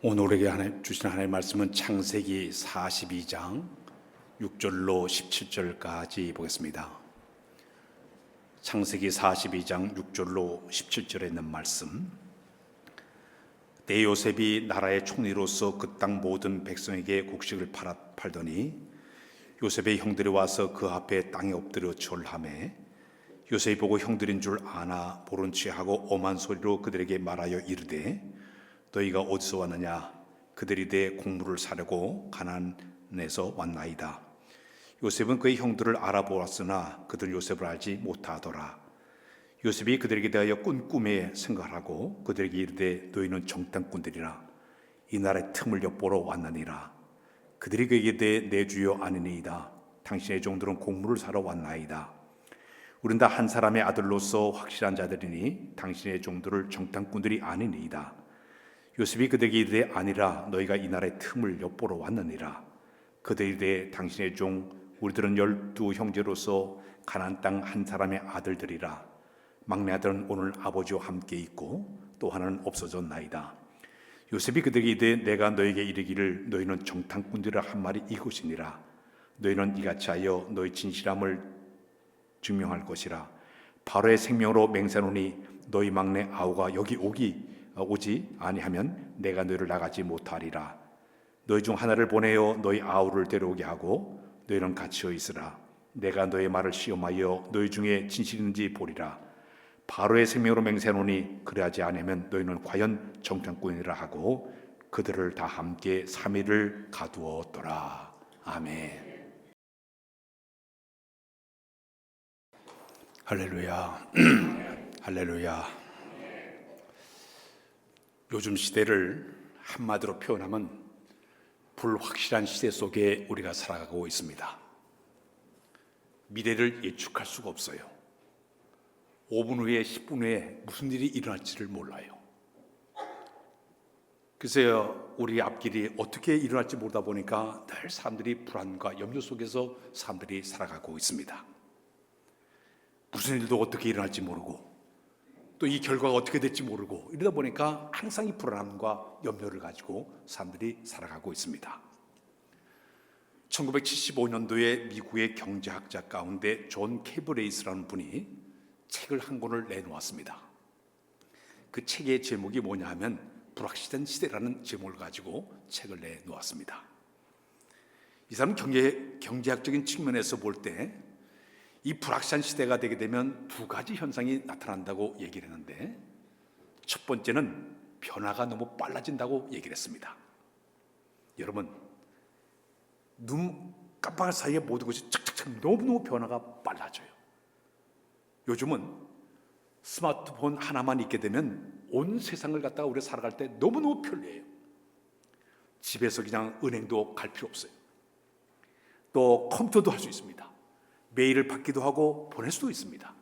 오늘 우리에게 주신 하나님의 말씀은 창세기 42장 6절로 17절까지 보겠습니다. 창세기 42장 6절로 17절에 있는 말씀. 때 요셉이 나라의 총리로서 그 땅 모든 백성에게 곡식을 팔더니 요셉의 형들이 와서 그 앞에 땅에 엎드려 절하매 요셉이 보고 형들인 줄 아나 모른 체하고 엄한 소리로 그들에게 말하여 이르되 너희가 어디서 왔느냐? 그들이 이르되 곡물을 사려고 가나안에서 왔나이다. 요셉은 그의 형들을 알아보았으나 그들 요셉을 알지 못하더라. 요셉이 그들에게 대하여 꾼 꿈에 생각하고 그들에게 이르되 너희는 정탐꾼들이라 이 나라의 틈을 엿보러 왔느니라. 그들이 그에게 대해 내 주여 아니니이다. 당신의 종들은 곡물을 사러 왔나이다. 우린 다 한 사람의 아들로서 확실한 자들이니 당신의 종들을 정탐꾼들이 아니니이다. 요셉이 그들에게 이르되 아니라 너희가 이 나라의 틈을 엿보러 왔느니라. 그들이 이르되 당신의 종 우리들은 12 형제로서 가나안 땅 한 사람의 아들들이라. 막내 아들은 오늘 아버지와 함께 있고 또 하나는 없어졌나이다. 요셉이 그들에게 이르되 내가 너에게 이르기를 너희는 정탐꾼들이라 한 말이 이것이니라. 너희는 이같이 하여 너희 진실함을 증명할 것이라. 바로의 생명으로 맹세하노니 너희 막내 아우가 여기 오지 아니하면 내가 너희를 나가지 못하리라. 너희 중 하나를 보내어 너희 아우를 데려오게 하고 너희는 갇혀 있으라. 내가 너희 말을 시험하여 너희 중에 진실인지 보리라. 바로의 생명으로 맹세하노니 그리하지 아니하면 너희는 과연 정탐꾼이라 하고 그들을 다 함께 3일을 가두었더라. 아멘. 할렐루야. 할렐루야. 요즘 시대를 한마디로 표현하면 불확실한 시대 속에 우리가 살아가고 있습니다. 미래를 예측할 수가 없어요. 5분 후에 10분 후에 무슨 일이 일어날지를 몰라요. 그래서 우리 앞길이 어떻게 일어날지 모르다 보니까 늘 사람들이 불안과 염려 속에서 사람들이 살아가고 있습니다. 무슨 일도 어떻게 일어날지 모르고 또 이 결과가 어떻게 될지 모르고 이러다 보니까 항상 이 불안함과 염려를 가지고 사람들이 살아가고 있습니다. 1975년도에 미국의 경제학자 가운데 존 캐브레이스라는 분이 책을 한 권을 내놓았습니다. 그 책의 제목이 뭐냐 하면 불확실한 시대라는 제목을 가지고 책을 내놓았습니다. 이 사람은 경제학적인 측면에서 볼 때 이 불확실한 시대가 되게 되면 두 가지 현상이 나타난다고 얘기를 했는데, 첫 번째는 변화가 너무 빨라진다고 얘기를 했습니다. 여러분, 눈 깜빡할 사이에 모든 것이 착착착 너무너무 변화가 빨라져요. 요즘은 스마트폰 하나만 있게 되면 온 세상을 갖다가 우리가 살아갈 때 너무너무 편리해요. 집에서 그냥 은행도 갈 필요 없어요. 또 컴퓨터도 할 수 있습니다. 메일을 받기도 하고 보낼 수도 있습니다.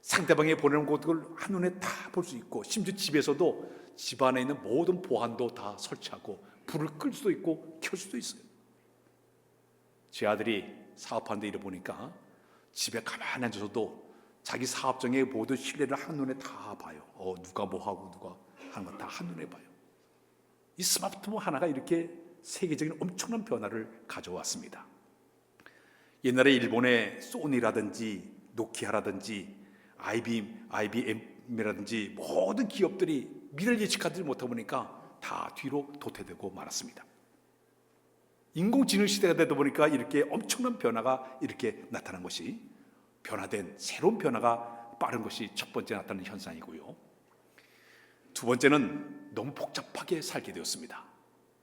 상대방이 보내는 것을 한눈에 다 볼 수 있고, 심지어 집에서도 집 안에 있는 모든 보안도 다 설치하고 불을 끌 수도 있고 켤 수도 있어요. 제 아들이 사업하는데 이래 보니까 집에 가만히 앉아서도 자기 사업장의 모든 실내를 한눈에 다 봐요. 누가 뭐하고 누가 하는 거 다 한눈에 봐요. 이 스마트폰 하나가 이렇게 세계적인 엄청난 변화를 가져왔습니다. 옛날에 일본의 소니라든지 노키아라든지 IBM이라든지 모든 기업들이 미래를 예측하지 못하다 보니까 다 뒤로 도태되고 말았습니다. 인공지능 시대가 되다 보니까 이렇게 엄청난 변화가 이렇게 나타난 것이, 변화된 새로운 변화가 빠른 것이 첫 번째 나타나는 현상이고요. 두 번째는 너무 복잡하게 살게 되었습니다.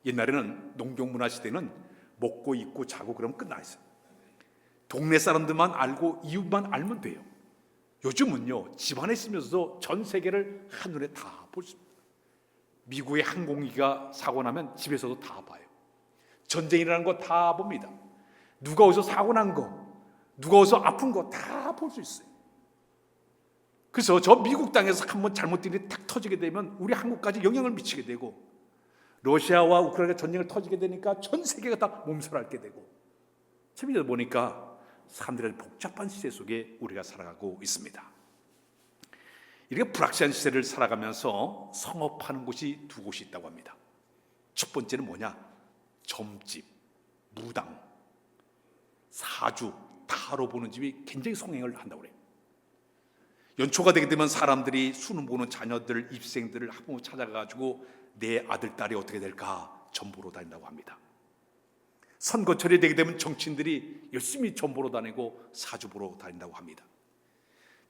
옛날에는 농경문화 시대는 먹고 입고 자고 그러면 끝나 있어요. 동네 사람들만 알고 이웃만 알면 돼요. 요즘은요, 집안에 있으면서도 전 세계를 한눈에 다 볼 수 있습니다. 미국의 항공기가 사고 나면 집에서도 다 봐요. 전쟁이라는 거 다 봅니다. 누가 어디서 사고 난 거, 누가 어디서 아픈 거 다 볼 수 있어요. 그래서 저 미국 땅에서 한번 잘못된 일이 탁 터지게 되면 우리 한국까지 영향을 미치게 되고, 러시아와 우크라이나 전쟁을 터지게 되니까 전 세계가 다 몸살앓게 되고, 재미있어 보니까 사람들은 복잡한 시대 속에 우리가 살아가고 있습니다. 이렇게 불확실한 시대를 살아가면서 성업하는 곳이 두 곳이 있다고 합니다. 첫 번째는 뭐냐? 점집, 무당, 사주, 타로 보는 집이 굉장히 성행을 한다고 그래요. 연초가 되게 되면 사람들이 수능 보는 자녀들, 입생들을 한번 찾아가지고 내 아들, 딸이 어떻게 될까 전보러 다닌다고 합니다. 선거철이 되게 되면 정치인들이 열심히 전보러 다니고 사주 보러 다닌다고 합니다.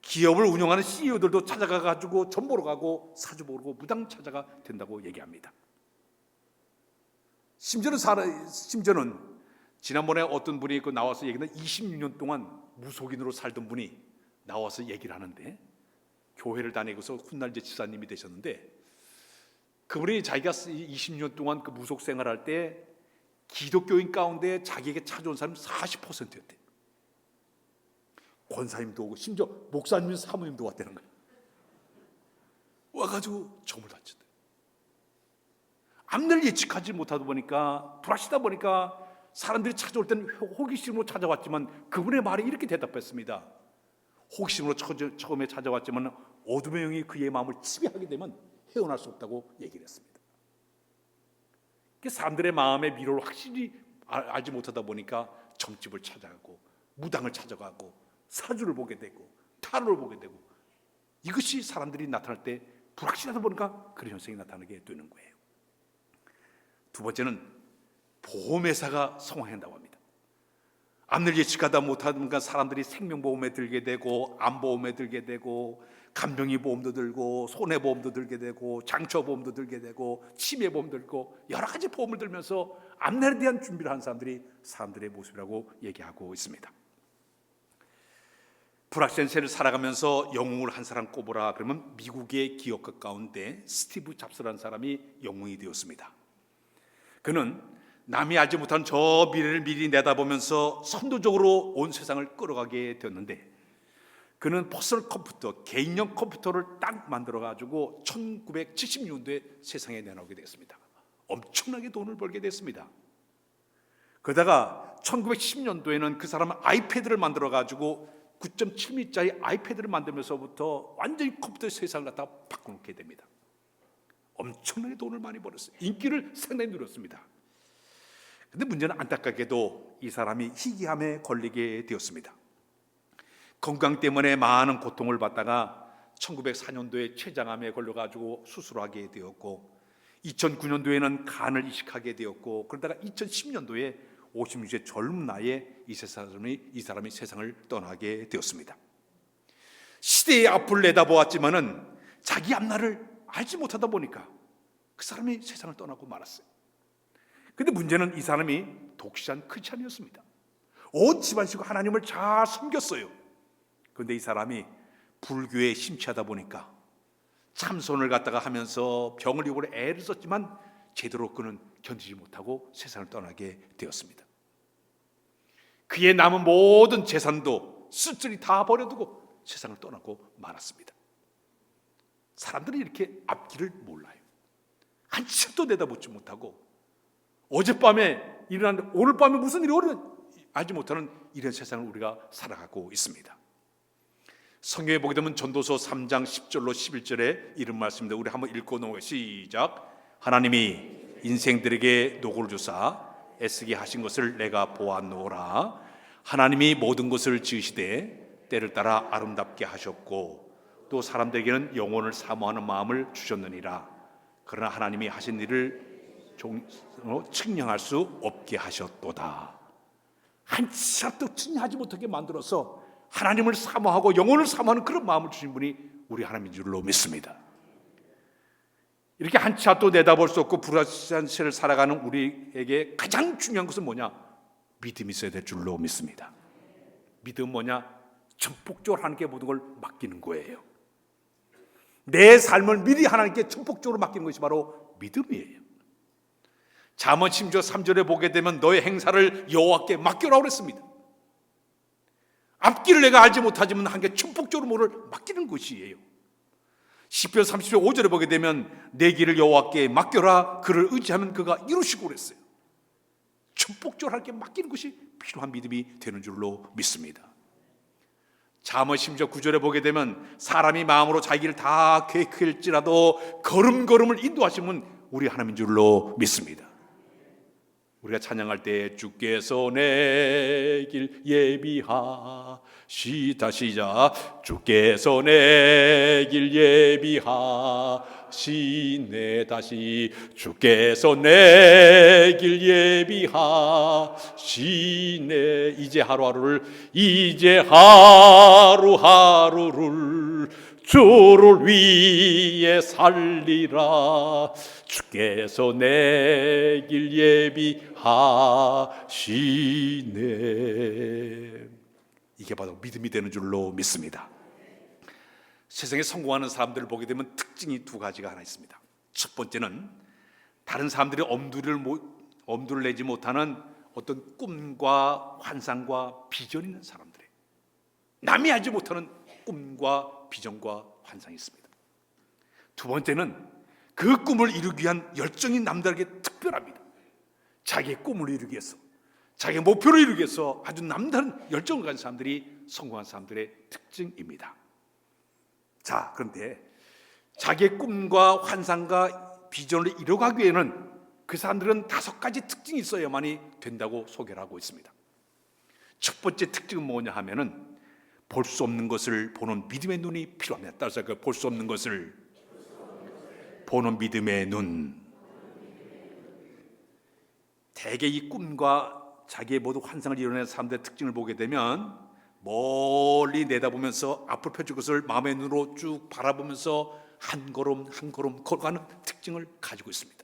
기업을 운영하는 CEO들도 찾아가가지고 전보러 가고 사주 보고 무당 찾아가 된다고 얘기합니다. 심지어는 지난번에 어떤 분이 나와서 얘기는 26년 동안 무속인으로 살던 분이 나와서 얘기를 하는데, 교회를 다니고서 훗날 이제 지사님이 되셨는데, 그분이 자기가 20년 동안 그 무속 생활할 때 기독교인 가운데 자기에게 찾아온 사람이 40%였대. 권사님도 오고 심지어 목사님, 사모님도 왔다는 거예요. 와가지고 점을 다쳤대. 앞날 예측하지 못하다 보니까, 불하시다 보니까 사람들이 찾아올 때는 호기심으로 찾아왔지만 그분의 말에 이렇게 대답했습니다. 호기심으로 처음에 찾아왔지만 어둠의 영이 그의 마음을 지배하게 되면 헤어날 수 없다고 얘기를 했습니다. 사람들의 마음의 미로를 확실히 알지 못하다 보니까 점집을 찾아가고 무당을 찾아가고 사주를 보게 되고 타로를 보게 되고, 이것이 사람들이 나타날 때 불확실하다 보니까 그런 현상이 나타나게 되는 거예요. 두 번째는 보험회사가 성황한다고 합니다. 앞날 예측하다 못하니까 사람들이 생명보험에 들게 되고 암보험에 들게 되고 간병이 보험도 들고 손해보험도 들게 되고 장처보험도 들게 되고 치매보험 들고 여러 가지 보험을 들면서 앞날에 대한 준비를 하는 사람들의 모습이라고 얘기하고 있습니다. 불확실한 세를 살아가면서 영웅을 한 사람 꼽으라 그러면 미국의 기업가 가운데 스티브 잡스라는 사람이 영웅이 되었습니다. 그는 남이 알지 못한 저 미래를 미리 내다보면서 선도적으로 온 세상을 끌어가게 되었는데, 그는 퍼스널 컴퓨터, 개인용 컴퓨터를 딱 만들어가지고 1970년도에 세상에 내놓게 되었습니다. 엄청나게 돈을 벌게 됐습니다. 그러다가 1910년도에는 그 사람은 아이패드를 만들어가지고 9.7mm짜리 아이패드를 만들면서부터 완전히 컴퓨터 세상을 갖다 바꿔놓게 됩니다. 엄청나게 돈을 많이 벌었어요. 인기를 상당히 누렸습니다. 그런데 문제는 안타깝게도 이 사람이 희귀암에 걸리게 되었습니다. 건강 때문에 많은 고통을 받다가 1904년도에 췌장암에 걸려가지고 수술하게 되었고, 2009년도에는 간을 이식하게 되었고, 그러다가 2010년도에 56세 젊은 나이에 이 사람이 세상을 떠나게 되었습니다. 시대의 앞을 내다보았지만은 자기 앞날을 알지 못하다 보니까 그 사람이 세상을 떠나고 말았어요. 그런데 문제는 이 사람이 독실한 크리스찬이었습니다. 온 집안식구 하나님을 잘 섬겼어요. 그런데 이 사람이 불교에 심취하다 보니까 참선을 갖다가 하면서 병을 이고로 애를 썼지만 제대로 그는 견디지 못하고 세상을 떠나게 되었습니다. 그의 남은 모든 재산도 쓸쓸히 다 버려두고 세상을 떠나고 말았습니다. 사람들이 이렇게 앞길을 몰라요. 한참도 내다보지 못하고 어젯밤에 일어났는데 오늘 밤에 무슨 일이 알지 못하는 이런 세상을 우리가 살아가고 있습니다. 성경에 보게 되면 전도서 3장 10절로 11절에 이런 말씀입니다. 우리 한번 읽고 넘어가요. 시작. 하나님이 인생들에게 노고를 주사 애쓰게 하신 것을 내가 보았노라. 하나님이 모든 것을 지으시되 때를 따라 아름답게 하셨고 또 사람들에게는 영혼을 사모하는 마음을 주셨느니라. 그러나 하나님이 하신 일을 측량할 수 없게 하셨도다. 한치앞도 측량하지 못하게 만들어서 하나님을 사모하고 영혼을 사모하는 그런 마음을 주신 분이 우리 하나님인 줄로 믿습니다. 이렇게 한치 앞도 내다볼 수 없고 불확실한 세를 살아가는 우리에게 가장 중요한 것은 뭐냐? 믿음이 있어야 될 줄로 믿습니다. 믿음은 뭐냐? 전폭적으로 하나님께 모든 걸 맡기는 거예요. 내 삶을 미리 하나님께 전폭적으로 맡기는 것이 바로 믿음이에요. 잠언 10장 3절에 보게 되면 너의 행사를 여호와께 맡겨라 그랬습니다. 앞길을 내가 알지 못하지만 하나님께 전폭적으로 뭐를 맡기는 것이에요. 시편 30편 5절에 보게 되면 내 길을 여호와께 맡겨라 그를 의지하면 그가 이루시고 그랬어요. 전폭적으로 하나님께 맡기는 것이 필요한 믿음이 되는 줄로 믿습니다. 잠언 10장 9절에 보게 되면 사람이 마음으로 자기 길을 다 계획할지라도 걸음걸음을 인도하시면 우리 하나님인 줄로 믿습니다. 우리가 찬양할 때 주께서 내 길 예비하시다 시작. 주께서 내 길 예비하시네 다시. 주께서 내 길 예비하시네. 이제 하루하루를 주를 위해 살리라. 주께서 내 길 예비하시네. 이게 바로 믿음이 되는 줄로 믿습니다. 세상에 성공하는 사람들을 보게 되면 특징이 두 가지가 하나 있습니다. 첫 번째는 다른 사람들이 엄두를 내지 못하는 어떤 꿈과 환상과 비전이 있는 사람들이에요. 남이 알지 못하는 꿈과 비전과 환상이 있습니다. 두 번째는 그 꿈을 이루기 위한 열정이 남들에게 특별합니다. 자기의 꿈을 이루기 위해서, 자기의 목표를 이루기 위해서 아주 남다른 열정을 가진 사람들이 성공한 사람들의 특징입니다. 자, 그런데 자기의 꿈과 환상과 비전을 이뤄가기 위해는 그 사람들은 5가지 특징이 있어야만이 된다고 소개를 하고 있습니다. 첫 번째 특징은 뭐냐 하면은 볼 수 없는 것을 보는 믿음의 눈이 필요합니다. 따라서 그 볼 수 없는 것을 보는 믿음의 눈. 대개 이 꿈과 자기의 모든 환상을 이뤄낸 사람들의 특징을 보게 되면 멀리 내다보면서 앞을 펼칠 것을 마음의 눈으로 쭉 바라보면서 한 걸음 한 걸음 걸어가는 특징을 가지고 있습니다.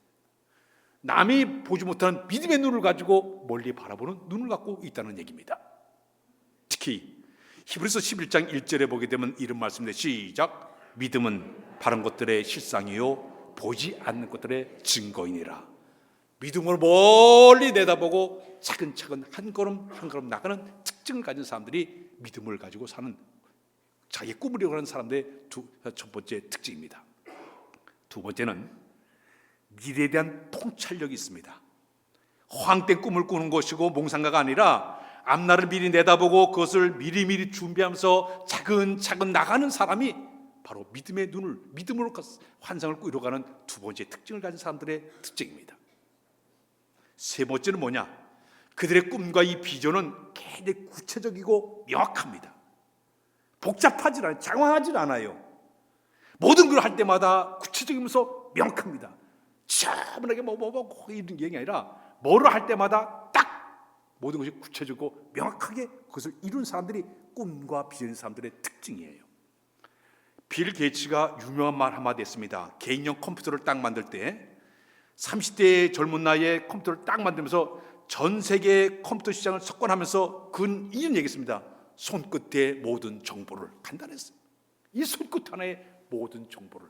남이 보지 못하는 믿음의 눈을 가지고 멀리 바라보는 눈을 갖고 있다는 얘기입니다. 특히 히브리서 11장 1절에 보게 되면 이런 말씀인데 시작. 믿음은 바른 것들의 실상이요 보지 않는 것들의 증거이니라. 믿음으로 멀리 내다보고 차근차근 한 걸음 한 걸음 나가는 특징을 가진 사람들이 믿음을 가지고 사는, 자기 꿈을 이루는 사람들의 첫 번째 특징입니다. 두 번째는 미래에 대한 통찰력이 있습니다. 허황된 꿈을 꾸는 것이고 몽상가가 아니라 앞날을 미리 내다보고 그것을 미리미리 준비하면서 차근차근 나가는 사람이 바로 믿음의 눈을, 믿음으로 환상을 이뤄가는 두 번째 특징을 가진 사람들의 특징입니다. 세 번째는 뭐냐? 그들의 꿈과 이 비전은 굉장히 구체적이고 명확합니다. 복잡하지 않아요. 장황하지 않아요. 모든 걸 할 때마다 구체적이면서 명확합니다. 차분하게 이런 게 아니라 뭐를 할 때마다 딱 모든 것이 구체적이고 명확하게 그것을 이룬 사람들이 꿈과 비전인 사람들의 특징이에요. 빌 게이츠가 유명한 말 한마디 했습니다. 개인용 컴퓨터를 딱 만들 때 30대의 젊은 나이에 컴퓨터를 딱 만들면서 전 세계 컴퓨터 시장을 석권하면서 그는 이런 얘기했습니다. 손끝의 모든 정보를 간단했어요. 이 손끝 하나의 모든 정보를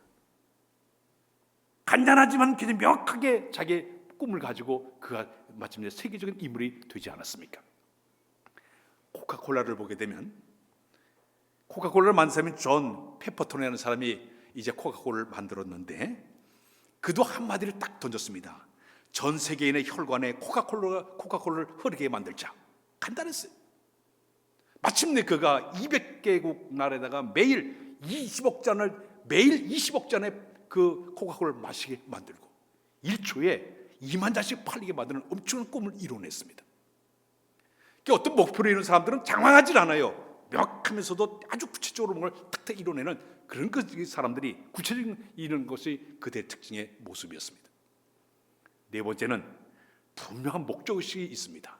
간단하지만 굉장히 명확하게 자기의 꿈을 가지고 그가 마침내 세계적인 인물이 되지 않았습니까? 코카콜라를 보게 되면 코카콜라를 만든 사람이 존 페퍼톤이라는 사람이 이제 코카콜라를 만들었는데 그도 한마디를 딱 던졌습니다. 전 세계인의 혈관에 코카콜라를 흐르게 만들자. 간단했어요. 마침내 그가 200개국 나라에다가 매일 20억 잔의 그 코카콜라를 마시게 만들고 1초에 2만 잔씩 팔리게 만드는 엄청난 꿈을 이뤄냈습니다. 어떤 목표를 이루는 사람들은 장황하지 않아요. 명확하면서도 아주 구체적으로 뭔가를 탁탁 이뤄내는 그런 사람들이 구체적인 이런 것이 그들의 특징의 모습이었습니다. 네 번째는 분명한 목적의식이 있습니다.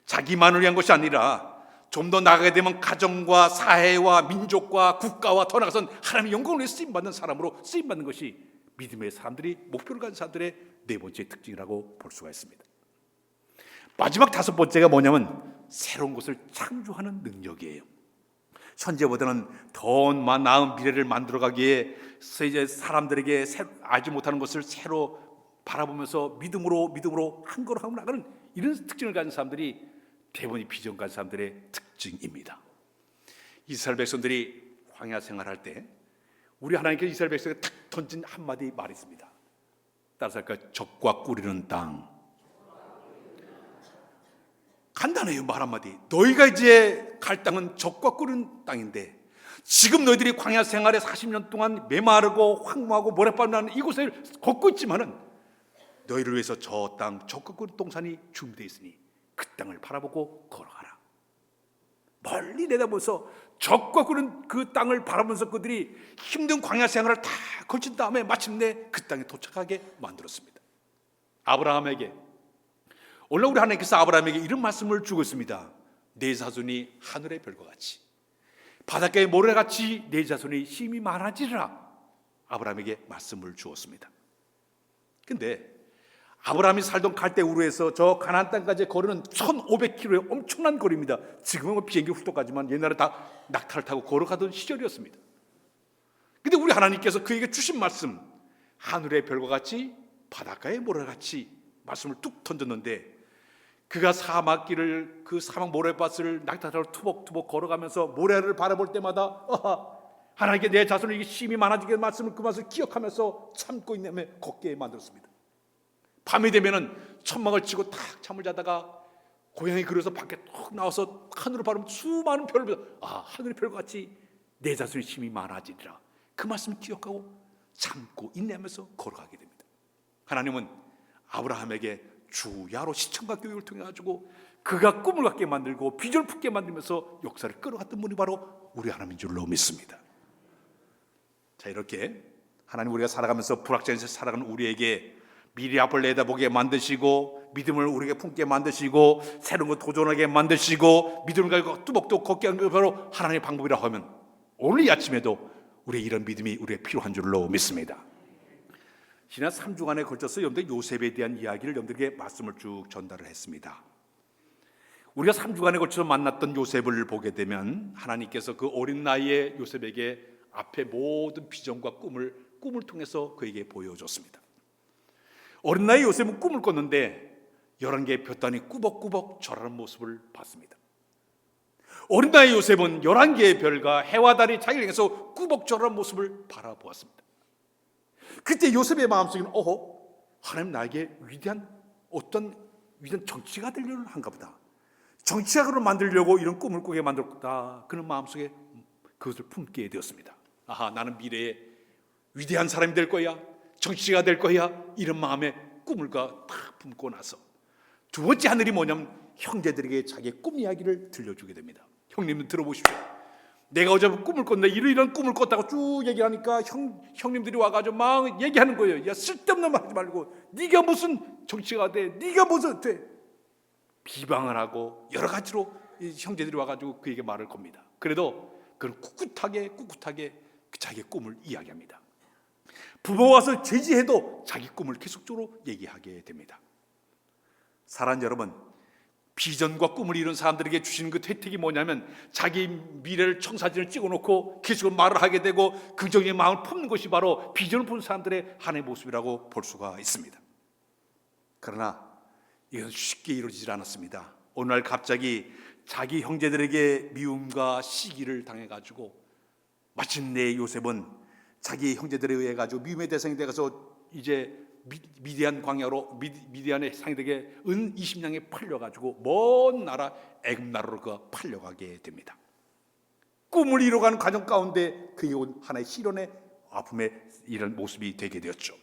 자기만을 위한 것이 아니라 좀 더 나아가게 되면 가정과 사회와 민족과 국가와 더 나아가서는 하나님의 영광을 위해 쓰임받는 사람으로 쓰임받는 것이 믿음의 사람들이 목표를 가진 사람들의 네 번째 특징이라고 볼 수가 있습니다. 마지막 다섯 번째가 뭐냐면 새로운 것을 창조하는 능력이에요. 현재보다는 더 나은 미래를 만들어가기에 이제 사람들에게 알지 못하는 것을 새로 바라보면서 믿음으로 한 걸음 하고 나가는 이런 특징을 가진 사람들이 대부분이 비전 가진 사람들의 특징입니다. 이스라엘 백성들이 광야 생활할 때 우리 하나님께서 이스라엘 백성에게 탁 던진 한마디 말이 있습니다. 따라서 할까요? 적과 꿀이는 땅. 간단해요. 말 한마디. 너희가 이제 갈 땅은 적과 꿀은 땅인데 지금 너희들이 광야 생활에 40년 동안 메마르고 황무하고 모래바람 나는 이곳을 걷고 있지만은 너희를 위해서 저 땅, 저 끝 동산이 준비되어 있으니 그 땅을 바라보고 걸어가라. 멀리 내다보면서 적과 끄는 그 땅을 바라보면서 그들이 힘든 광야 생활을 다 거친 다음에 마침내 그 땅에 도착하게 만들었습니다. 아브라함에게, 오늘 우리 하나님께서 아브라함에게 이런 말씀을 주고 있습니다. 내 자손이 하늘의 별과 같이 바닷가의 모래같이 내 자손이 힘이 많아지리라. 아브라함에게 말씀을 주었습니다. 근데 아브라함이 살던 갈대우르에서 저 가나안 땅까지 거리는 1500km의 엄청난 거리입니다. 지금은 비행기 훌떡 가지만 옛날에 다 낙타를 타고 걸어가던 시절이었습니다. 근데 우리 하나님께서 그에게 주신 말씀, 하늘의 별과 같이 바닷가의 모래같이 말씀을 뚝 던졌는데, 그가 사막길을, 그 사막 모래밭을 낙타를 투벅투벅 걸어가면서 모래를 바라볼 때마다 하나님께 내 자손에게 힘이 많아지게 말씀을, 그 말씀을 기억하면서 참고 있냐며 걷게 만들었습니다. 밤이 되면은 천막을 치고 탁 잠을 자다가 고양이 그려서 밖에 톡 나와서 하늘을 바라보면 수많은 별을, 하늘의 별과 같이 내 자손의 힘이 많아지리라. 그 말씀을 기억하고 참고 인내하면서 걸어가게 됩니다. 하나님은 아브라함에게 주야로 시청각 교육을 통해 가지고 그가 꿈을 갖게 만들고 비전을 품게 만들면서 역사를 끌어갔던 분이 바로 우리 하나님인 줄로 믿습니다. 자, 이렇게 하나님, 우리가 살아가면서 불확실해서 살아가는 우리에게 미래 앞을 내다보게 만드시고 믿음을 우리에게 품게 만드시고 새로운 것 도전하게 만드시고 믿음을 가지고 뚜벅뚜벅 걷게 하는 게 바로 하나님의 방법이라고 하면 오늘 이 아침에도 우리의 이런 믿음이 우리에게 필요한 줄로 믿습니다. 지난 3주간에 걸쳐서 여러분들 요셉에 대한 이야기를 여러분들에게 말씀을 쭉 전달을 했습니다. 우리가 3주간에 걸쳐서 만났던 요셉을 보게 되면 하나님께서 그 어린 나이에 요셉에게 앞에 모든 비전과 꿈을 통해서 그에게 보여줬습니다. 어린 나이 요셉은 꿈을 꿨는데 11개의 볕단이 꾸벅꾸벅 절하는 모습을 봤습니다. 어린 나이 요셉은 11개의 별과 해와 달이 자기를 향해서 꾸벅 절하는 모습을 바라보았습니다. 그때 요셉의 마음속에는 하나님 나에게 위대한 정치가 되려는 한가 보다. 정치가로 만들려고 이런 꿈을 꾸게 만들었다. 그런 마음속에 그것을 품게 되었습니다. 나는 미래에 위대한 사람이 될 거야, 정치가 될 거야, 이런 마음의 꿈을 딱 품고 나서 두 번째 하늘이 뭐냐면 형제들에게 자기의 꿈 이야기를 들려주게 됩니다. 형님들 들어보십시오. 내가 어제 꿈을 꿨는데 이런 꿈을 꿨다고 쭉 얘기하니까 형님들이 와가지고 막 얘기하는 거예요. 야, 쓸데없는 말 하지 말고 네가 무슨 정치가 돼, 네가 무슨 돼, 비방을 하고 여러 가지로 형제들이 와가지고 그에게 말을 겁니다. 그래도 그는 꿋꿋하게 자기의 꿈을 이야기합니다. 부모가 와서 제지해도 자기 꿈을 계속적으로 얘기하게 됩니다. 사랑하는 여러분, 비전과 꿈을 이룬 사람들에게 주시는 그 혜택이 뭐냐면 자기 미래를 청사진을 찍어놓고 계속 말을 하게 되고 긍정의 마음을 품는 것이 바로 비전을 본 사람들의 하나의 모습이라고 볼 수가 있습니다. 그러나 이건 쉽게 이루어지질 않았습니다. 어느 날 갑자기 자기 형제들에게 미움과 시기를 당해가지고 마침내 요셉은 자기 형제들에 의해 가지고 미움의 대상이 되어서 이제 미디안 광야로 미디안의 상대에게 은 20냥에 팔려가지고 먼 나라 애굽 나라로 그가 팔려가게 됩니다. 꿈을 이뤄가는 과정 가운데 그게 온 하나의 시련의 아픔의 이런 모습이 되게 되었죠.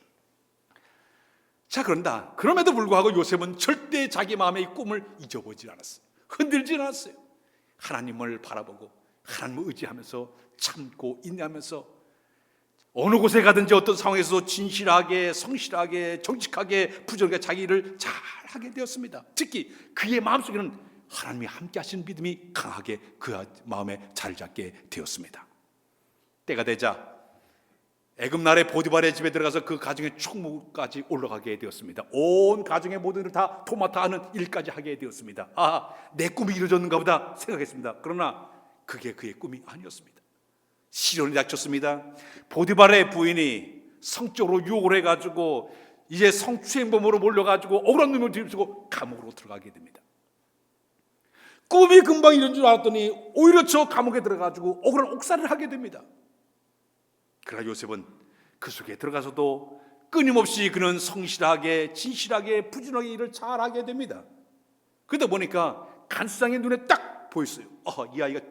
자, 그럼에도 불구하고 요셉은 절대 자기 마음의 이 꿈을 잊어보지 않았어요. 흔들지 않았어요. 하나님을 바라보고 하나님을 의지하면서 참고 인내하면서 어느 곳에 가든지 어떤 상황에서 진실하게, 성실하게, 정직하게, 부지런하게 자기 일을 잘 하게 되었습니다. 특히 그의 마음속에는 하나님이 함께 하시는 믿음이 강하게 그 마음에 자리 잡게 되었습니다. 때가 되자 애굽 나라의 포디발의 집에 들어가서 그 가정의 총무까지 올라가게 되었습니다. 온 가정의 모든 일을 다 도맡아 하는 일까지 하게 되었습니다. 내 꿈이 이루어졌는가 보다 생각했습니다. 그러나 그게 그의 꿈이 아니었습니다. 시련이 닥쳤습니다. 보디발의 부인이 성적으로 유혹을 해가지고 이제 성추행범으로 몰려가지고 억울한 눈을 뒤집고 감옥으로 들어가게 됩니다. 꿈이 금방 이런 줄 알았더니 오히려 저 감옥에 들어가지고 억울한 옥살이를 하게 됩니다. 그러나 요셉은 그 속에 들어가서도 끊임없이 그는 성실하게, 진실하게, 부지런하게 일을 잘하게 됩니다. 그러다 보니까 간수장의 눈에 딱 보였어요. 이 아이가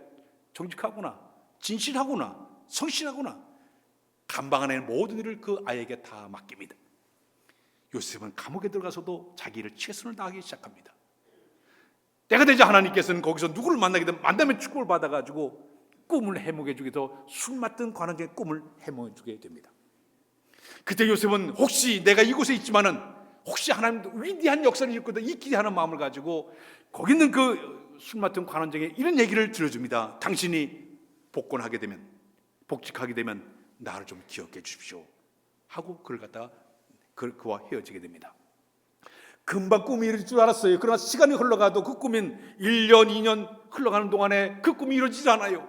정직하구나, 진실하구나, 성실하구나. 감방 안에 모든 일을 그 아이에게 다 맡깁니다. 요셉은 감옥에 들어가서도 자기를 최선을 다하기 시작합니다. 때가 되자 하나님께서는 거기서 누구를 만나게 되면 만나면 축복을 받아가지고 꿈을 해몽해 주게 돼서 술 맡은 관원장의 꿈을 해몽해 주게 됩니다. 그때 요셉은 혹시 내가 이곳에 있지만은 혹시 하나님도 위대한 역사를 일으켰다 이 기대하는 마음을 가지고 거기 있는 그 술 맡은 관원장에 이런 얘기를 들려줍니다. 당신이 복권하게 되면 복직하게 되면 나를 좀 기억해 주십시오 하고 그를 갖다가 그와 헤어지게 됩니다. 금방 꿈이 이룰 줄 알았어요. 그러나 시간이 흘러가도 그 꿈은 1년 2년 흘러가는 동안에 그 꿈이 이루어지지 않아요.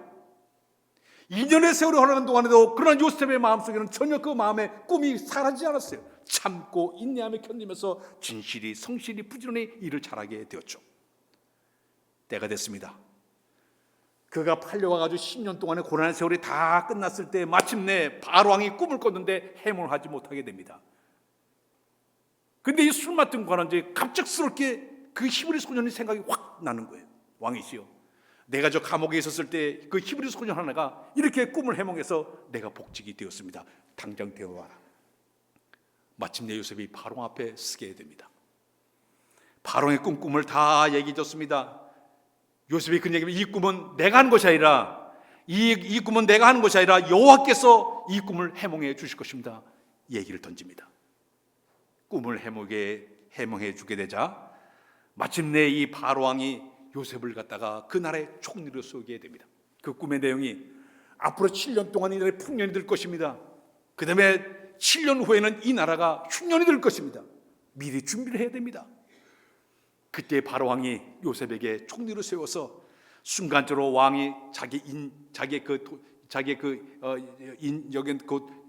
2년의 세월이 흘러가는 동안에도 그러나 요셉의 마음속에는 전혀 그 마음의 꿈이 사라지지 않았어요. 참고 인내하며 견디면서 진실이 성실히 부지런히 일을 잘하게 되었죠. 때가 됐습니다. 그가 팔려와가지고 10년 동안의 고난의 세월이 다 끝났을 때 마침내 바로왕이 꿈을 꿨는데 해몽을 하지 못하게 됩니다. 근데 이 술 맡은 관원장이 갑작스럽게 그 히브리 소년의 생각이 확 나는 거예요. 왕이시여, 내가 저 감옥에 있었을 때 그 히브리 소년 하나가 이렇게 꿈을 해몽해서 내가 복직이 되었습니다. 당장 데려와라. 마침내 요셉이 바로 앞에 서게 됩니다. 바로의 꿈을 다 얘기해 줬습니다. 요셉이 그 얘기하면 이 꿈은 내가 한 것이 아니라 이 꿈은 내가 하는 것이 아니라 여호와께서 이 꿈을 해몽해 주실 것입니다. 얘기를 던집니다. 꿈을 해몽해 주게 되자 마침내 이 바로왕이 요셉을 갖다가 그 나라의 총리로 세우게 됩니다. 그 꿈의 내용이 앞으로 7년 동안 이 나라에 풍년이 될 것입니다. 그 다음에 7년 후에는 이 나라가 흉년이 될 것입니다. 미리 준비를 해야 됩니다. 그때 바로왕이 요셉에게 총리로 세워서 순간적으로 왕이 자기의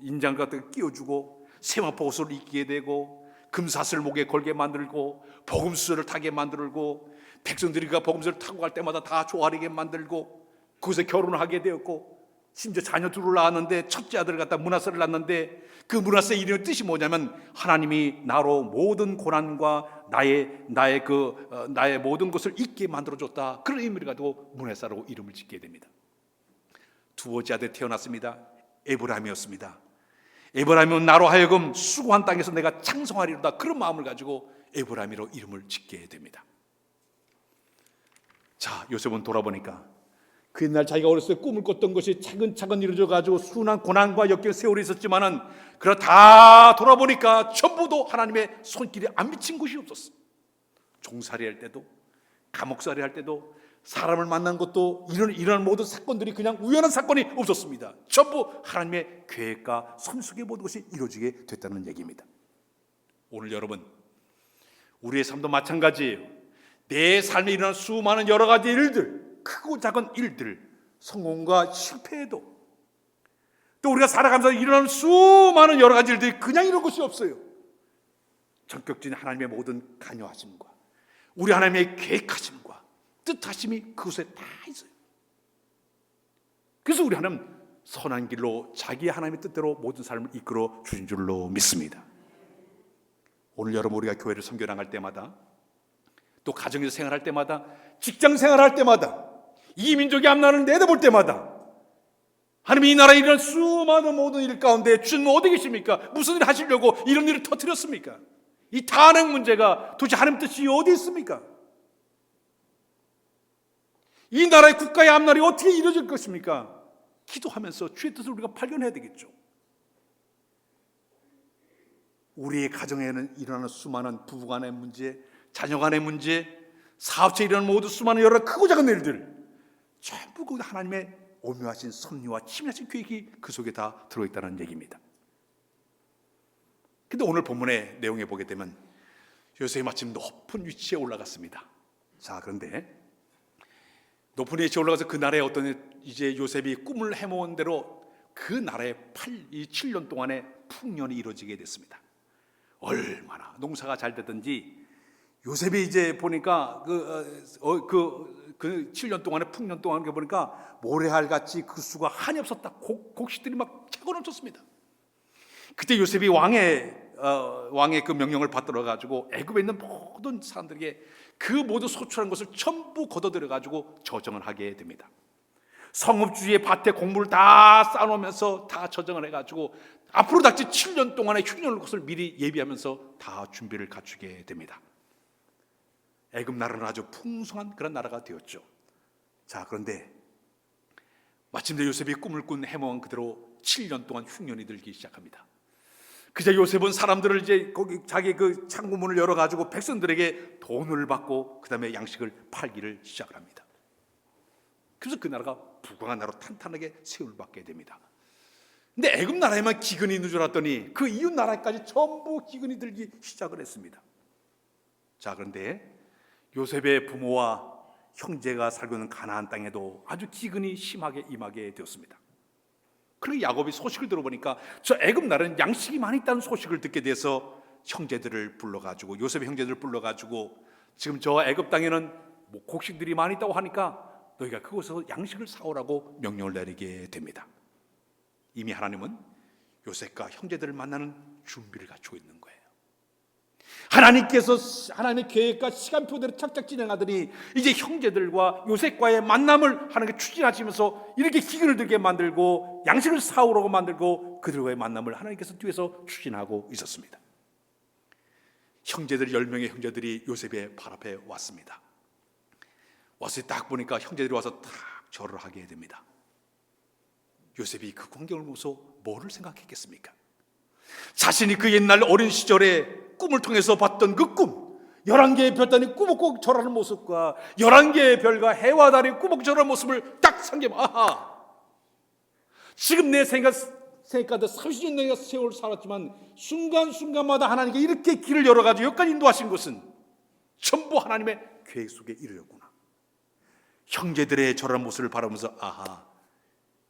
인장 같은 거 끼워주고 세마포 옷을 입게 되고 금사슬 목에 걸게 만들고 복음수를 타게 만들고 백성들이 그 복음수를 타고 갈 때마다 다 좋아하게 만들고 그곳에 결혼을 하게 되었고 심지어 자녀 둘을 낳았는데 첫째 아들을 갖다 므낫세를 낳았는데 그 므낫세 이름의 뜻이 뭐냐면 하나님이 나로 모든 고난과 나의 모든 것을 잊게 만들어줬다. 그런 의미를 가지고 므낫세라고 이름을 짓게 됩니다. 두 번째 아들이 태어났습니다. 에브라임이었습니다. 에브라임은 나로 하여금 수고한 땅에서 내가 창성하리로다. 그런 마음을 가지고 에브라임이로 이름을 짓게 됩니다. 자, 요셉은 돌아보니까 그 옛날 자기가 어렸을 때 꿈을 꿨던 것이 차근차근 이루어져가지고 수많은 고난과 역경의 세월이 있었지만은 그러나 다 돌아보니까 전부도 하나님의 손길이 안 미친 곳이 없었어. 종살이 할 때도 감옥살이 할 때도 사람을 만난 것도 이런 모든 사건들이 그냥 우연한 사건이 없었습니다. 전부 하나님의 계획과 섭 속의 모든 것이 이루어지게 됐다는 얘기입니다. 오늘 여러분, 우리의 삶도 마찬가지예요. 내 삶에 일어나는 수많은 여러 가지 일들, 크고 작은 일들, 성공과 실패에도 또 우리가 살아가면서 일어나는 수많은 여러 가지 일들이 그냥 이런 것이 없어요. 전격적인 하나님의 모든 관여하심과 우리 하나님의 계획하심과 뜻하심이 그곳에 다 있어요. 그래서 우리 하나님 선한 길로 자기 하나님의 뜻대로 모든 삶을 이끌어 주신 줄로 믿습니다. 오늘 여러분, 우리가 교회를 섬겨 나갈 때마다 또 가정에서 생활할 때마다 직장 생활할 때마다 이 민족의 앞날을 내다볼 때마다 하나님이 이 나라에 일어난 수많은 모든 일 가운데 주님 어디 계십니까? 무슨 일을 하시려고 이런 일을 터뜨렸습니까? 이 탄핵 문제가 도대체 하나님 뜻이 어디 있습니까? 이 나라의 국가의 앞날이 어떻게 이루어질 것입니까? 기도하면서 주의 뜻을 우리가 발견해야 되겠죠. 우리의 가정에는 일어나는 수많은 부부간의 문제, 자녀간의 문제, 사업체에 일어나는 모두 수많은 여러 크고 작은 일들 전부 그 하나님의 오묘하신 섭리와 치밀하신 계획이 그 속에 다 들어있다는 얘기입니다. 근데 오늘 본문의 내용에 보게 되면 요셉이 마침 높은 위치에 올라갔습니다. 자, 그런데 높은 위치에 올라가서 그 나라에 이제 요셉이 꿈을 해모은 대로 그 나라에 7년 동안의 풍년이 이루어지게 됐습니다. 얼마나 농사가 잘 되든지 요셉이 이제 보니까 그 7년 동안의 풍년 동안 보니까 모래알같이 그 수가 한이 없었다. 곡식들이 막 차고 넘쳤습니다. 그때 요셉이 왕의 그 명령을 받들어 가지고 애굽에 있는 모든 사람들에게 그 모든 소출한 것을 전부 걷어들여 가지고 저정을 하게 됩니다. 성읍주위의 밭에 곡물을 다 쌓아놓으면서 다 저장을 해가지고 앞으로 닥칠 7년 동안의 흉년을 것을 미리 예비하면서 다 준비를 갖추게 됩니다. 애굽 나라는 아주 풍성한 그런 나라가 되었죠. 자, 그런데 마침내 요셉이 꿈을 꾼 해몽은 그대로 7년 동안 흉년이 들기 시작합니다. 그제 요셉은 사람들을 이제 거기 자기 그 창고문을 열어가지고 백성들에게 돈을 받고 그 다음에 양식을 팔기를 시작을 합니다. 그래서 그 나라가 부강한 나라로 탄탄하게 세움을 받게 됩니다. 근데 애굽 나라에만 기근이 있는 줄 알았더니 그 이웃 나라까지 전부 기근이 들기 시작을 했습니다. 자, 그런데 요셉의 부모와 형제가 살고 있는 가나안 땅에도 아주 기근이 심하게 임하게 되었습니다. 그리고 야곱이 소식을 들어보니까 저 애굽 나라는 양식이 많이 있다는 소식을 듣게 돼서 형제들을 불러가지고, 요셉의 형제들을 불러가지고, 지금 저 애굽 땅에는 뭐 곡식들이 많이 있다고 하니까 너희가 그곳에서 양식을 사오라고 명령을 내리게 됩니다. 이미 하나님은 요셉과 형제들을 만나는 준비를 갖추고 있는 거예요. 하나님께서 하나님의 계획과 시간표대로 착착 진행하더니 이제 형제들과 요셉과의 만남을 하나님께 추진하시면서 이렇게 기근을 들게 만들고 양식을 사오라고 만들고 그들과의 만남을 하나님께서 뒤에서 추진하고 있었습니다. 형제들 10명의 형제들이 요셉의 발 앞에 왔습니다. 와서 딱 보니까 형제들이 와서 딱 절을 하게 됩니다. 요셉이 그 광경을 보면서 뭐를 생각했겠습니까? 자신이 그 옛날 어린 시절에 꿈을 통해서 봤던 그 꿈, 11개의 별단이 꾸벅꾸벅 절하는 모습과 11개의 별과 해와 달이 꾸벅 절하는 모습을 딱 상기하면, 아하, 지금 내 생각가도 30년 내가 세월 살았지만 순간순간마다 하나님께 이렇게 길을 열어가지고 여기까지 인도하신 것은 전부 하나님의 계획 속에 이르렀구나. 형제들의 절하는 모습을 바라보면서 아하,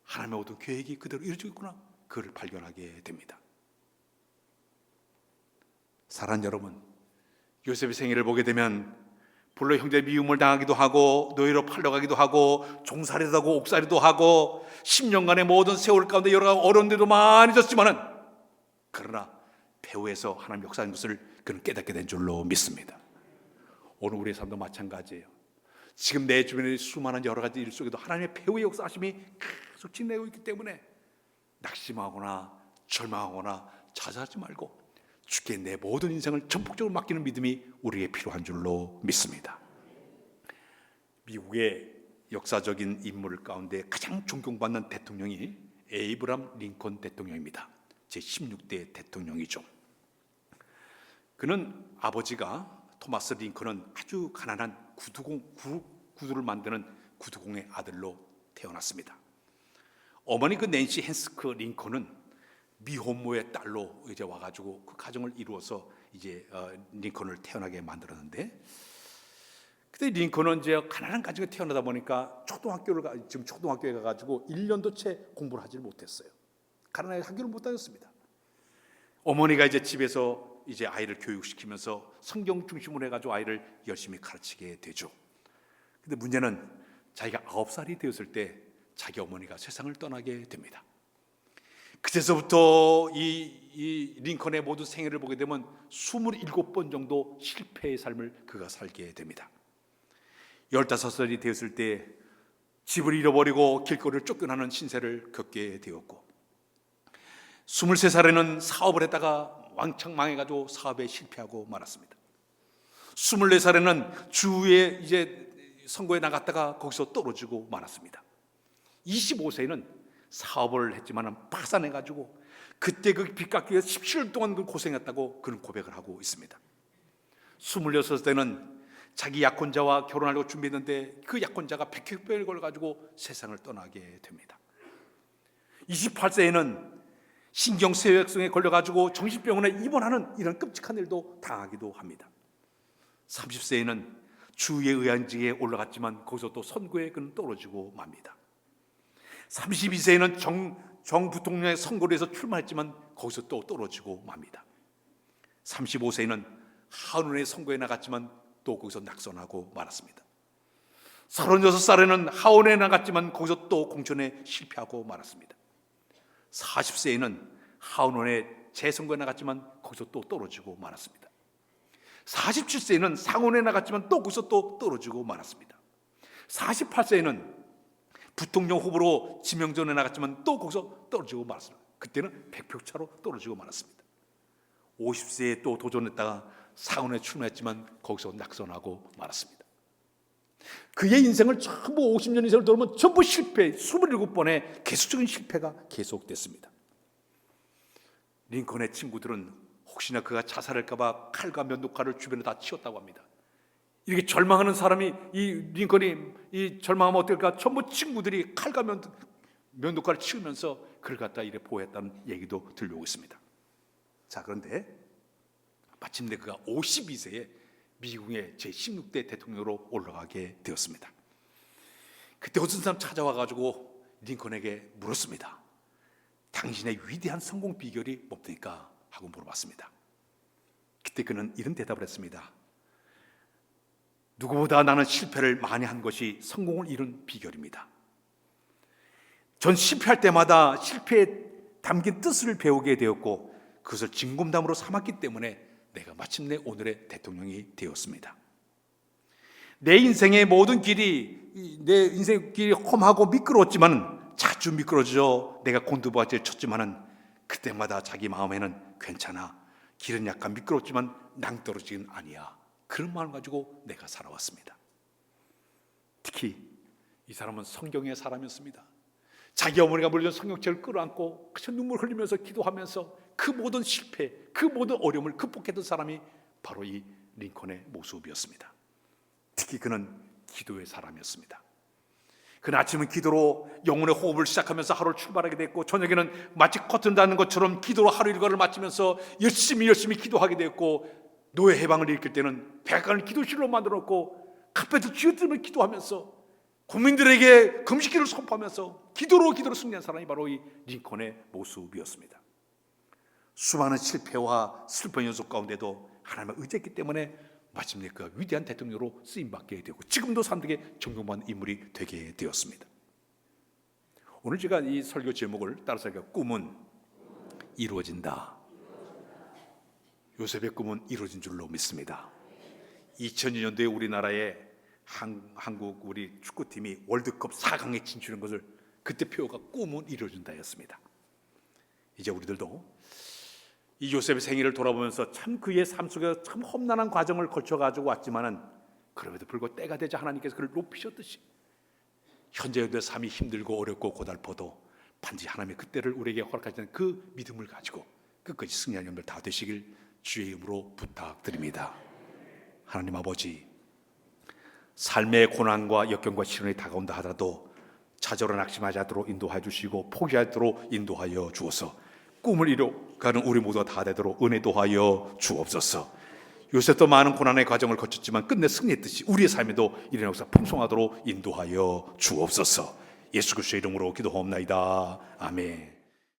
하나님의 모든 계획이 그대로 이루어지고 있구나, 그를 발견하게 됩니다. 사랑하는 여러분, 요셉의 생애를 보게 되면 불로 형제 미움을 당하기도 하고 노예로 팔려가기도 하고 종살이도 하고 옥살이도 하고 10년간의 모든 세월 가운데 여러 가지 어려운 일도 많이 졌지만은, 그러나 배후에서 하나님 역사하는 것을 그는 깨닫게 된 줄로 믿습니다. 오늘 우리의 삶도 마찬가지예요. 지금 내 주변의 수많은 여러 가지 일 속에도 하나님의 배후의 역사하심이 계속 진행되고 있기 때문에 낙심하거나 절망하거나 좌절하지 말고 주께 내 모든 인생을 전폭적으로 맡기는 믿음이 우리에게 필요한 줄로 믿습니다. 미국의 역사적인 인물 가운데 가장 존경받는 대통령이 에이브람 링컨 대통령입니다. 제16대 대통령이죠. 그는 아버지가 토마스 링컨은 아주 가난한 구두를 만드는 구두공의 아들로 태어났습니다. 어머니 그 낸시 헨스크 링컨은 미혼모의 딸로 이제 와가지고 그 가정을 이루어서 이제 링컨을 태어나게 만들었는데, 그때 링컨은 이제 가난한 가정에 태어나다 보니까 지금 초등학교에 가가지고 1년도 채 공부를 하지 못했어요. 가난하게 학교를 못 다녔습니다. 어머니가 이제 집에서 이제 아이를 교육시키면서 성경 중심으로 해가지고 아이를 열심히 가르치게 되죠. 근데 문제는 자기가 9살이 되었을 때 자기 어머니가 세상을 떠나게 됩니다. 그때서부터 이 링컨의 모든 생애를 보게 되면 27번 정도 실패의 삶을 그가 살게 됩니다. 15살이 되었을 때 집을 잃어버리고 길거리를 쫓겨나는 신세를 겪게 되었고, 23살에는 사업을 했다가 왕창 망해가지고 사업에 실패하고 말았습니다. 24살에는 주에 이제 선거에 나갔다가 거기서 떨어지고 말았습니다. 25세에는 사업을 했지만 파산해가지고 그때 그 빚 갚기 위해서 17년 동안 고생했다고 그는 고백을 하고 있습니다. 26세는 자기 약혼자와 결혼하려고 준비했는데 그 약혼자가 백혈병을 걸려가지고 세상을 떠나게 됩니다. 28세에는 신경쇠약성에 걸려가지고 정신병원에 입원하는 이런 끔찍한 일도 당하기도 합니다. 30세에는 주의 의안직에 올라갔지만 거기서 또 선거에 그는 떨어지고 맙니다. 32세에는 정 부통령의 선거를 해서 출마했지만 거기서 또 떨어지고 맙니다. 35세에는 하원의 선거에 나갔지만 또 거기서 낙선하고 말았습니다. 36살에는 하원에 나갔지만 거기서 또 공천에 실패하고 말았습니다. 40세에는 하원에 재선거에 나갔지만 거기서 또 떨어지고 말았습니다. 47세에는 상원에 나갔지만 또 거기서 또 떨어지고 말았습니다. 48세에는 부통령 후보로 지명전에 나갔지만 또 거기서 떨어지고 말았습니다. 그때는 100표 차로 떨어지고 말았습니다. 50세에 또 도전했다가 상원에 출마했지만 거기서 낙선하고 말았습니다. 그의 인생을 전부 50년 이상을 돌면 전부 실패, 27번의 계속적인 실패가 계속됐습니다. 링컨의 친구들은 혹시나 그가 자살할까 봐 칼과 면도칼을 주변에 다 치웠다고 합니다. 이렇게 절망하는 사람이, 이 링컨이 이 절망하면 어떨까? 전부 친구들이 칼과 면도칼을 치우면서 그를 갖다 이래 보호했다는 얘기도 들려오고 있습니다. 자, 그런데 마침내 그가 52세에 미국의 제16대 대통령으로 올라가게 되었습니다. 그때 어떤 사람 찾아와가지고 링컨에게 물었습니다. 당신의 위대한 성공 비결이 뭡니까? 하고 물어봤습니다. 그때 그는 이런 대답을 했습니다. 누구보다 나는 실패를 많이 한 것이 성공을 이룬 비결입니다. 전 실패할 때마다 실패에 담긴 뜻을 배우게 되었고 그것을 진검다음으로 삼았기 때문에 내가 마침내 오늘의 대통령이 되었습니다. 내 인생의 모든 길이, 내 인생의 길이 험하고 미끄러웠지만 자주 미끄러져 내가 곤두박질 쳤지만은 그때마다 자기 마음에는 괜찮아, 길은 약간 미끄럽지만 낭떠러지는 아니야, 그런 마음을 가지고 내가 살아왔습니다. 특히 이 사람은 성경의 사람이었습니다. 자기 어머니가 물려준 성경책을 끌어안고 그저 눈물 흘리면서 기도하면서 그 모든 실패, 그 모든 어려움을 극복했던 사람이 바로 이 링컨의 모습이었습니다. 특히 그는 기도의 사람이었습니다. 그는 아침은 기도로 영혼의 호흡을 시작하면서 하루를 출발하게 됐고, 저녁에는 마치 커튼 닫는 것처럼 기도로 하루 일과를 마치면서 열심히 기도하게 됐고, 노예 해방을 일으킬 때는 백악관을 기도실로 만들었고, 카페트 쥐어뜯으며 기도하면서 국민들에게 금식기를 선포하면서 기도로 승리한 사람이 바로 이 링컨의 모습이었습니다. 수많은 실패와 슬픈 연속 가운데도 하나님을 의지했기 때문에 마침내 그가 위대한 대통령으로 쓰임받게 되고 지금도 사람들에게 존경받는 인물이 되게 되었습니다. 오늘 제가 이 설교 제목을 따라서 꿈은 이루어진다. 요셉의 꿈은 이루어진 줄로 믿습니다. 2002년도에 우리나라의 한국 우리 축구팀이 월드컵 4강에 진출한 것을 그때 표어가 꿈은 이루어진다였습니다. 이제 우리들도 이 요셉의 생애를 돌아보면서 참 그의 삶 속에서 참 험난한 과정을 거쳐가지고 왔지만은 그럼에도 불구하고 때가 되자 하나님께서 그를 높이셨듯이 현재 우리의 삶이 힘들고 어렵고 고달퍼도 반드시 하나님의 그때를 우리에게 허락하시는 그 믿음을 가지고 끝까지 승리하는 여러분들 다 되시길 주의 이름으로 부탁드립니다. 하나님 아버지, 삶의 고난과 역경과 시련이 다가온다 하더라도 좌절을 낙심하지 않도록 인도하여 주시고 포기하도록 인도하여 주어서 꿈을 이뤄가는 우리 모두가 다 되도록 은혜 도하여 주옵소서. 요셉도 많은 고난의 과정을 거쳤지만 끝내 승리했듯이 우리의 삶에도 이런 역사 풍성하도록 인도하여 주옵소서. 예수 그리스도의 이름으로 기도하옵나이다. 아멘.